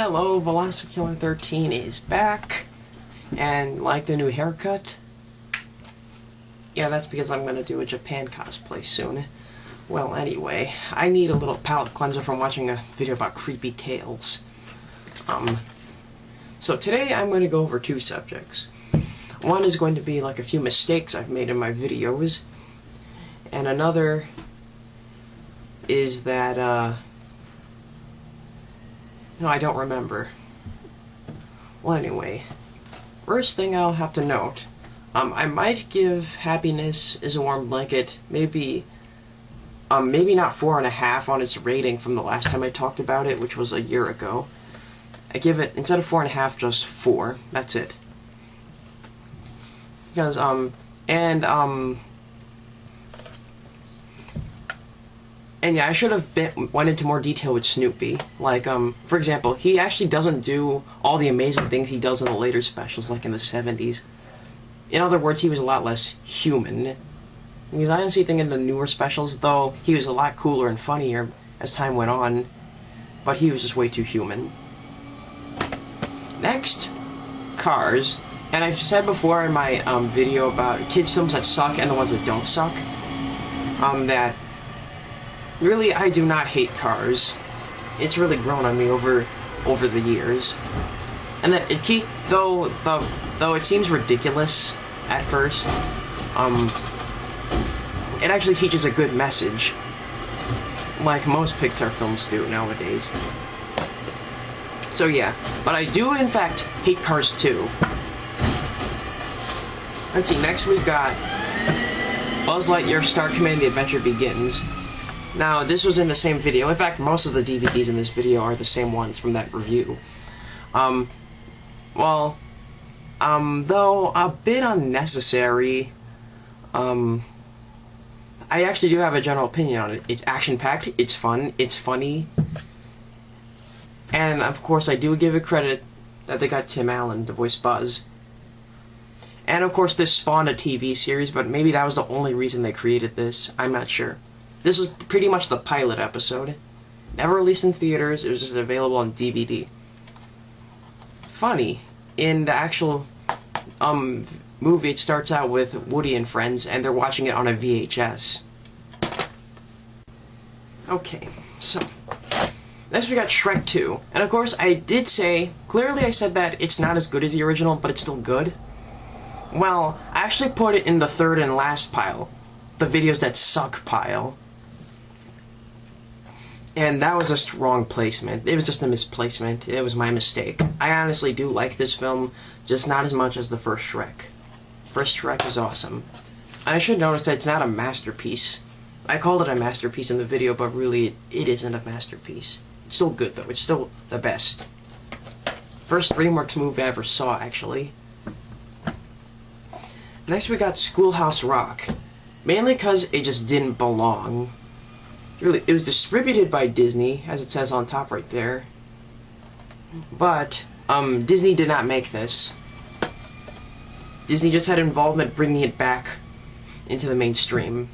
Hello, Velocikiller13 is back, and like the new haircut? Yeah, that's because I'm gonna do a Japan cosplay soon. Well, anyway, I need a little palate cleanser from watching a video about creepy tales. So today I'm going to go over two subjects. One is going to be like a few mistakes I've made in my videos, and another is that, I don't remember. Well, anyway, first thing I'll have to note, I might give Happiness is a Warm Blanket maybe not 4.5 on its rating from the last time I talked about it, which was a year ago. I give it, instead of 4.5, just 4. That's it. Because, and yeah, I should have went into more detail with Snoopy. Like, for example, he actually doesn't do all the amazing things he does in the later specials, like in the 70s. In other words, he was a lot less human. Because I honestly think in the newer specials, though, he was a lot cooler and funnier as time went on, but he was just way too human. Next, Cars. And I've said before in my video about kids' films that suck and the ones that don't suck, that really I do not hate Cars. It's really grown on me over the years. And that though it seems ridiculous at first, it actually teaches a good message, like most Pixar films do nowadays. So yeah, but I do in fact hate Cars 2. Let's see, next we've got Buzz Lightyear Star Command: The Adventure Begins. Now, this was in the same video. In fact, most of the DVDs in this video are the same ones from that review. Though a bit unnecessary, I actually do have a general opinion on it. It's action-packed, it's fun, it's funny, and of course I do give it credit that they got Tim Allen to voice Buzz. And of course this spawned a TV series, but maybe that was the only reason they created this. I'm not sure. This was pretty much the pilot episode. Never released in theaters, it was just available on DVD. Funny, in the actual movie, it starts out with Woody and friends, and they're watching it on a VHS. Okay, so next we got Shrek 2. And of course, I did say, clearly I said that it's not as good as the original, but it's still good. Well, I actually put it in the third and last pile. The videos that suck pile. And that was just wrong placement. It was just a misplacement. It was my mistake. I honestly do like this film, just not as much as the first Shrek. First Shrek is awesome. And I should notice that it's not a masterpiece. I called it a masterpiece in the video, but really it isn't a masterpiece. It's still good though. It's still the best. First DreamWorks movie I ever saw, actually. Next we got Schoolhouse Rock. Mainly because it just didn't belong. Really, it was distributed by Disney, as it says on top right there. But, Disney did not make this. Disney just had involvement bringing it back into the mainstream.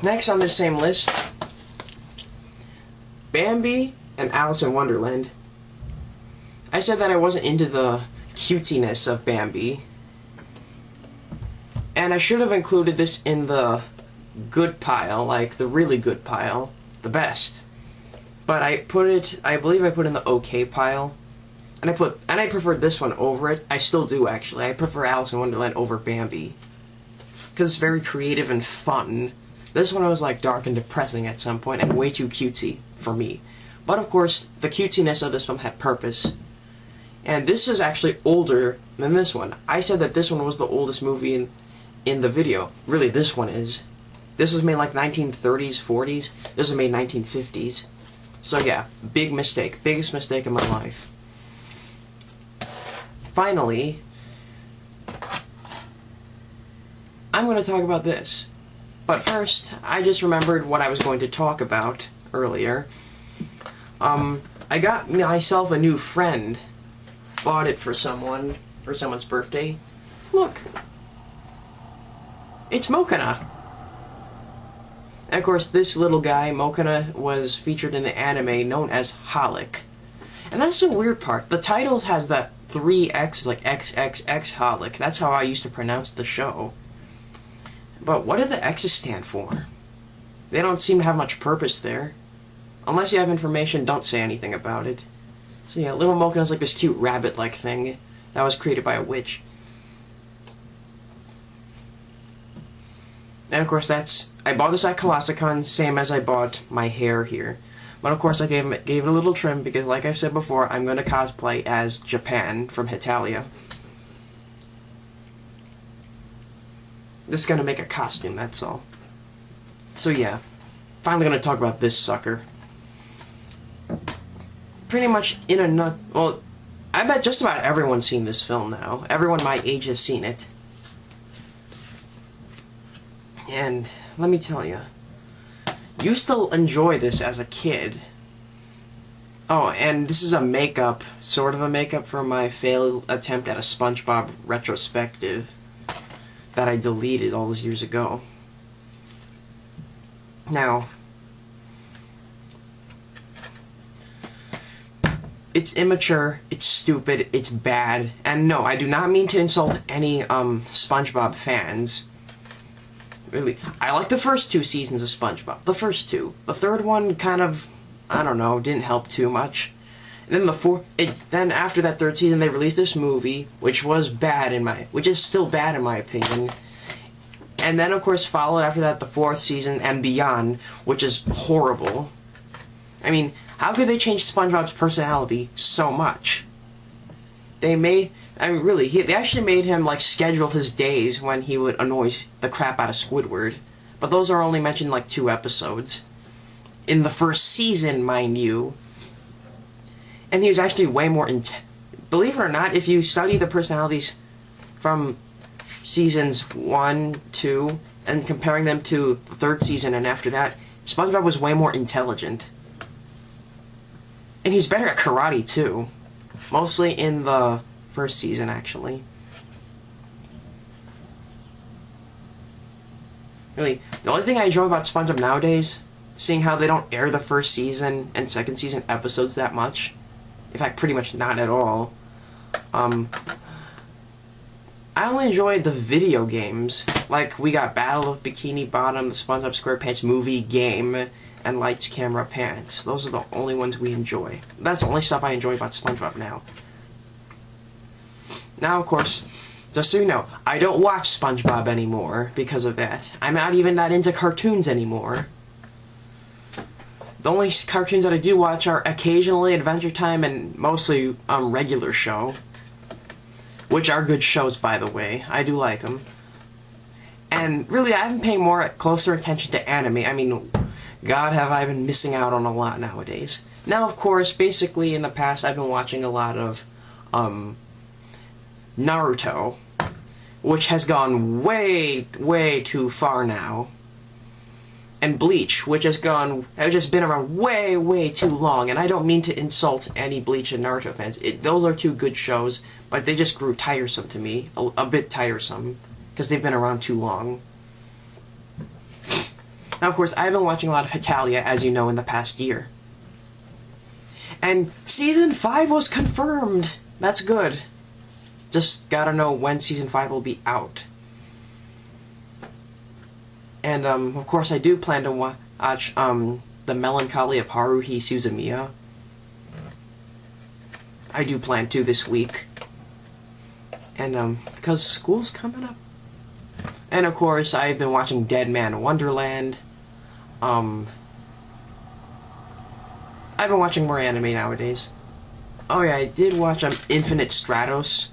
Next on this same list, Bambi and Alice in Wonderland. I said that I wasn't into the cutesiness of Bambi, and I should have included this in the good pile, like the really good pile, the best. But I believe I put it in the okay pile, and I preferred this one over it. I still do actually. I prefer Alice in Wonderland over Bambi, because it's very creative and fun. This one was like dark and depressing at some point, and way too cutesy for me. But of course, the cutesiness of this film had purpose. And this is actually older than this one. I said that this one was the oldest movie in the video. Really, this one is. This was made like 1930s, 40s. This was made 1950s. So yeah, big mistake. Biggest mistake of my life. Finally, I'm going to talk about this. But first, I just remembered what I was going to talk about earlier. I got myself a new friend. Bought it for someone's birthday. Look, it's Mokana. And of course, this little guy, Mokona, was featured in the anime known as Holic. And that's the weird part. The title has that 3X, like XXX Holic. That's how I used to pronounce the show. But what do the X's stand for? They don't seem to have much purpose there. Unless you have information, don't say anything about it. So yeah, Little Mokona's like this cute rabbit-like thing that was created by a witch. And of course I bought this at Colossicon, same as I bought my hair here. But of course I gave it a little trim because, like I've said before, I'm going to cosplay as Japan from Hetalia. This is going to make a costume, that's all. So yeah, finally going to talk about this sucker. Pretty much in a nut... Well, I bet just about everyone's seen this film now. Everyone my age has seen it. And let me tell you, used to enjoy this as a kid. Oh, and this is a makeup, sort of a makeup for my failed attempt at a SpongeBob retrospective that I deleted all those years ago. Now, it's immature, it's stupid, it's bad, and no, I do not mean to insult any SpongeBob fans. Really, I like the first 2 seasons of SpongeBob. The first 2. The third one kind of, I don't know, didn't help too much. And then then after that 3rd season, they released this movie, which is still bad in my opinion. And then, of course, followed after that the 4th season and beyond, which is horrible. I mean, how could they change SpongeBob's personality so much? They actually made him, like, schedule his days when he would annoy the crap out of Squidward. But those are only mentioned, like, 2 episodes. In the first season, mind you. And he was actually way more believe it or not, if you study the personalities from seasons 1, 2, and comparing them to the 3rd season and after that, SpongeBob was way more intelligent. And he's better at karate, too. Mostly in the 1st season, actually. Really, the only thing I enjoy about SpongeBob nowadays, seeing how they don't air the 1st season and 2nd season episodes that much. In fact, pretty much not at all. I only enjoy the video games. Like, we got Battle of Bikini Bottom, the SpongeBob SquarePants movie game, and Lights, Camera, Pants. Those are the only ones we enjoy. That's the only stuff I enjoy about SpongeBob now. Now, of course, just so you know, I don't watch SpongeBob anymore because of that. I'm not even that into cartoons anymore. The only cartoons that I do watch are occasionally Adventure Time and mostly Regular Show. Which are good shows, by the way. I do like them. And really, I've been paying closer attention to anime. I mean, God, have I been missing out on a lot nowadays. Now, of course, basically in the past, I've been watching a lot of Naruto, which has gone way, way too far now. And Bleach, which has been around way, way too long. And I don't mean to insult any Bleach and Naruto fans. Those are 2 good shows, but they just grew tiresome to me. A bit tiresome, because they've been around too long. Now, of course, I've been watching a lot of Hetalia, as you know, in the past year. And Season 5 was confirmed! That's good. Just gotta know when Season 5 will be out. And, of course, I do plan to watch, The Melancholy of Haruhi Suzumiya. I do plan to this week. And, because school's coming up. And, of course, I've been watching Dead Man Wonderland. I've been watching more anime nowadays. Oh yeah, I did watch Infinite Stratos,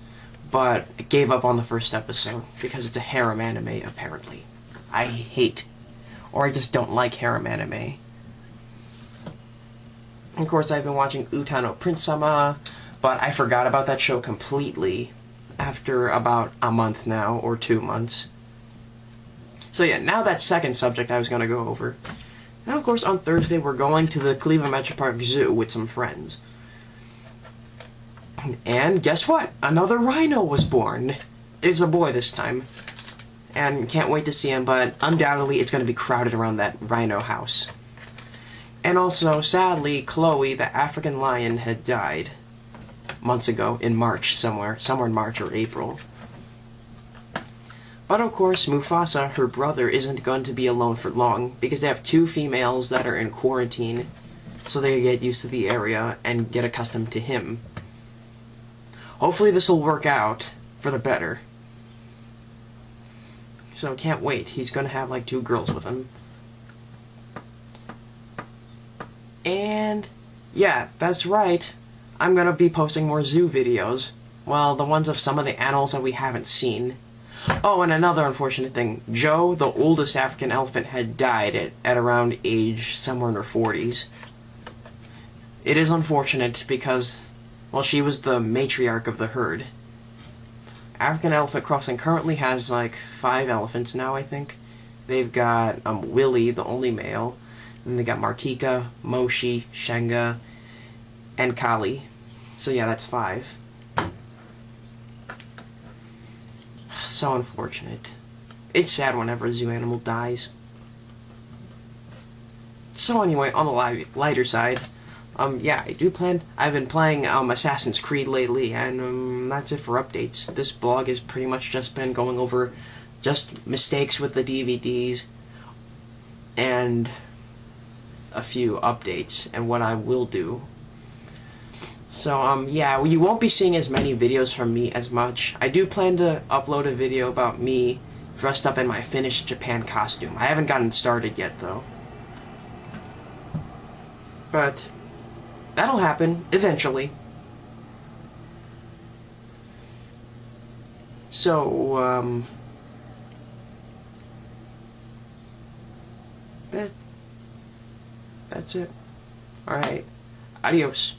but I gave up on the first episode because it's a harem anime, apparently. I hate, or I just don't like harem anime. And of course, I've been watching Utano Prince-sama, but I forgot about that show completely after about a month now, or 2 months. So yeah, now that second subject I was going to go over. Now, of course, on Thursday, we're going to the Cleveland Metro Park Zoo with some friends. And guess what? Another rhino was born. It's a boy this time. and can't wait to see him, but undoubtedly it's going to be crowded around that rhino house. And also, sadly, Chloe, the African lion, had died months ago, in March, somewhere in March or April. But of course, Mufasa, her brother, isn't going to be alone for long, because they have 2 females that are in quarantine, so they get used to the area and get accustomed to him. Hopefully this will work out for the better. So can't wait. He's gonna have like 2 girls with him. And yeah, that's right. I'm gonna be posting more zoo videos. Well, the ones of some of the animals that we haven't seen. Oh, and another unfortunate thing. Joe, the oldest African elephant, had died at around age somewhere in her 40s. It is unfortunate because, well, she was the matriarch of the herd. African Elephant Crossing currently has like 5 elephants now, I think. They've got Willie, the only male. Then they got Martika, Moshi, Shenga, and Kali. So yeah, that's 5. So unfortunate. It's sad whenever a zoo animal dies. So anyway, on the lighter side, yeah, I've been playing Assassin's Creed lately, and that's it for updates. This blog has pretty much just been going over just mistakes with the DVDs, and a few updates, and what I will do. So, yeah, you won't be seeing as many videos from me as much. I do plan to upload a video about me dressed up in my finished Japan costume. I haven't gotten started yet, though. But that'll happen eventually. So, that's it. Alright. Adios.